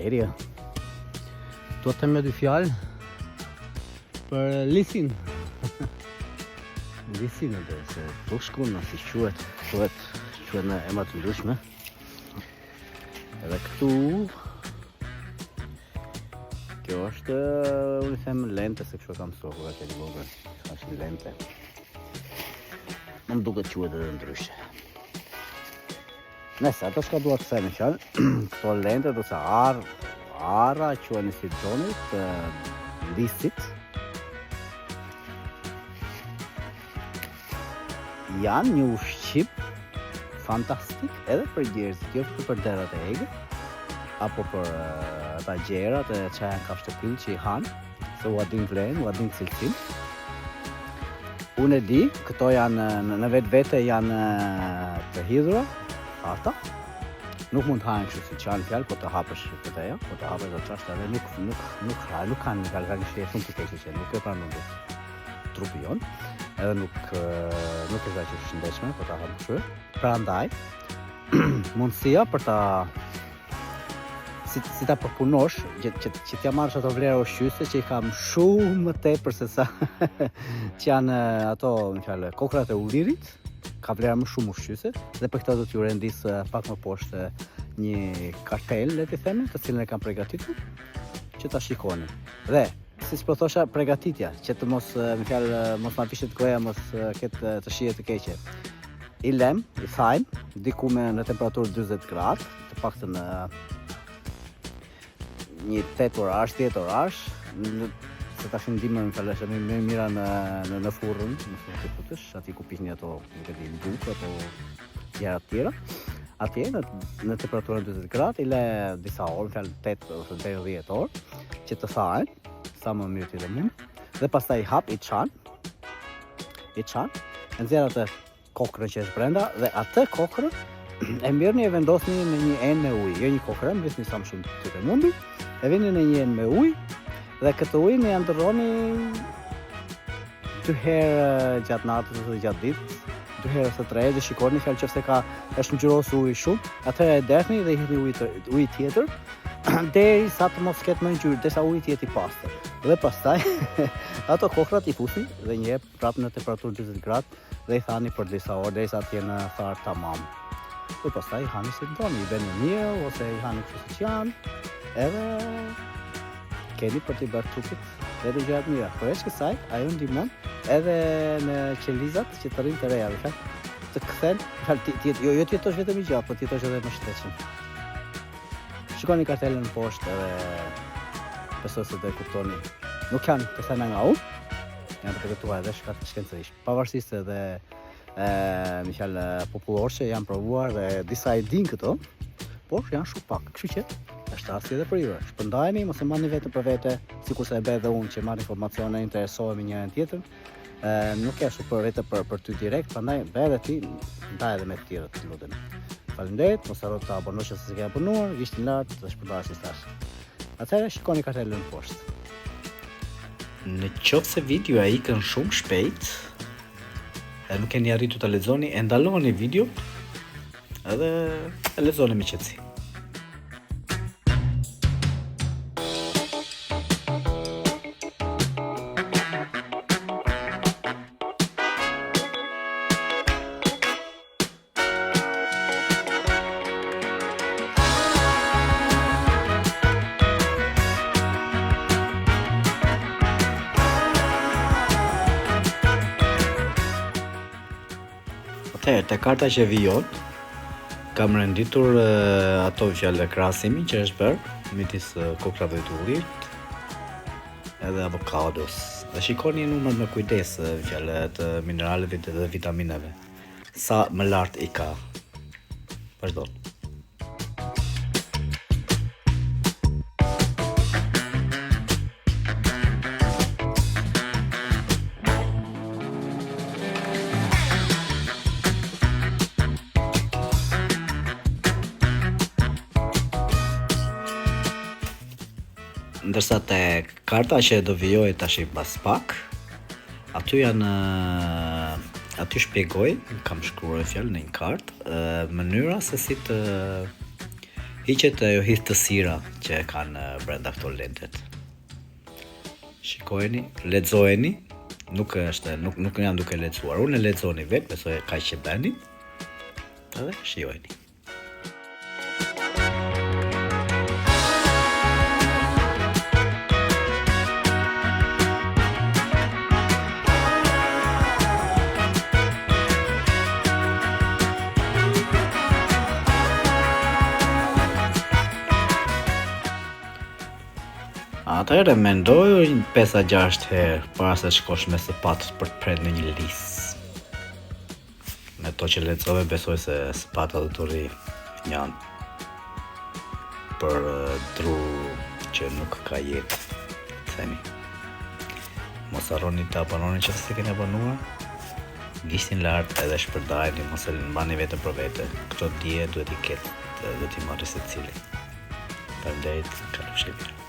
deri. Do të them dy fjalë për lisin. Lisin edhe se tushkun si quhet në emra të ndryshme. Edhe këtu kjo është unë them lente se kështu kam mësuar atë në vogël. Është lente. Më duket quhet edhe ndryshe. Nëse ato shka duhet të them fjalë, këto lente ose ara quhen si zonit lisit. Janë një ushqim fantastik edhe për njerëzit, jo vetëm për derat e egër, apo për ata gjerat e që janë kafshtëpil që i hanë, se u adin vlenë, u adin cilësim. Unë e di, këto janë në vetë janë të hidhura, ata. Nuk mund të hajnë kështu si që janë fjallë, po të hapësh këteja, po të hapësh dhe qashtë edhe nuk kanë galganisht shumë të keqe që nuk e pranon dhe trupi jonë. Edhe nuk e zaj që shëndeshme, për ta hapë kështu. Prandaj, mundësia për ta si ta përpunosh, që t'ja marrësh ato vlera ushqyese që i kam shumë më tepër se sa që janë ato, në fjalë, kokrat e ullirit, ka vlera më shumë ushqyese, dhe për këta do t'ju rendis pak më poshtë një kartel, le të themi, të cilën e kam përgatitur, që ta shikoni. Dhe si po thosha, përgatitja, që të mos, në fjalë, mos ma vishet goja, mos ketë të shije të keqe. I lem, i thajmë, diku me në temperaturë 40 gradë, të paktën në një 8 orash, 10 orash, se ta shumë dimër në faleshe, me mira në furrën, në furrën të putësh, ati ku pishni ato, nuk e di, bukë, ato gjera të tjera. Atje, në temperaturën 20 gradë, i le disa orë, në fjalë 8 ose 10 orë, që të thajnë, sa më mirë t'i dhe mund, dhe pastaj i hap, i çan, e nxjerr atë kokrën që është brenda, dhe atë kokrën e mirëni e vendosni në një enë me ujë, jo një kokrë, mbisni sa më shumë të mundi, e vini në një enë me ujë, dhe këtë ujë në janë ndërroni 2 herë gjatë natës ose gjatë ditës, 2 herë ose 3 herë, dhe shikoni fjalë qofse është ngjyrosur uji shumë, atëherë e derni dhe i hidhni ujë tjetër, deri sa të mos ketë më ngjyrë, derisa uji të jetë i pastër. Dhe pastaj ato kokrat i fusni dhe një herë prapë në temperaturë 40 gradë dhe i thani për disa orë derisa të jenë tharë tamam. Dhe pastaj i hani si doni, i bëni mirë ose i hani kështu siç janë, edhe keni për t'i bërë trupit edhe gjërat mira. Përveç kësaj, ajo ndihmon edhe në qelizat që të rrinë të reja, të kthen, jo të jetosh vetëm i gjatë, por të jetosh edhe më shëndetshëm. Shikoni kartelën në poshtë edhe besoj se do e kuptoni. Nuk janë të thëna nga unë, janë të përgatuar edhe shkencërisht. Pavarësisht edhe në fjalë popullor që janë provuar dhe disa e din këto, por janë shumë pak. Kështu që është rasti edhe për ju. Shpërndajeni, mos e marrni vetëm për vete, sikurse e bëj edhe unë që marr informacione, interesohemi njërin tjetrin. Nuk e ashtu për vete për ty direkt, prandaj bëj edhe ti, ndaj edhe me të tjerët, lutem. Faleminderit, mos harro të abonosh nëse s'ke abonuar, ishte lart dhe shpërndahesh si tash. Atëherë shikoni kartelën poshtë. Në qoftë se videoja ikën shumë shpejt, e nuk keni arritur ta lexoni, e ndaloni video edhe e lexoni me qetësi. Te karta që vijon, kam renditur ato fjalë krahasimi që është bërë midis kokrave të ullit edhe avokados. Dhe shikoni numrin me kujdes fjalë të mineraleve dhe vitamineve. Sa më lart i ka. Vazhdo. Ndërsa te karta që do vijoj tash pas pak, aty shpjegoj, kam shkruar fjalë në një kartë, mënyra se si të hiqet ajo histësira që kanë brenda këto lentet. Shikojeni, lexojeni, nuk jam duke lexuar. Unë lexoni vetë, besoj kaq që bëni. Edhe shijojeni. Atëherë mendoj 5-6 herë para se shkosh me sapatot për të prerë në një lis. Me to që lexove besoj se sapatat do të rri janë për tru që nuk ka jetë. Themi. Mos harroni të abononi që se keni abonuar. Gishtin lart edhe shpërdajni, mos e mbani vetëm për vete. Këto dije duhet i ketë, duhet i marrë secili. Faleminderit, kalofshi mirë.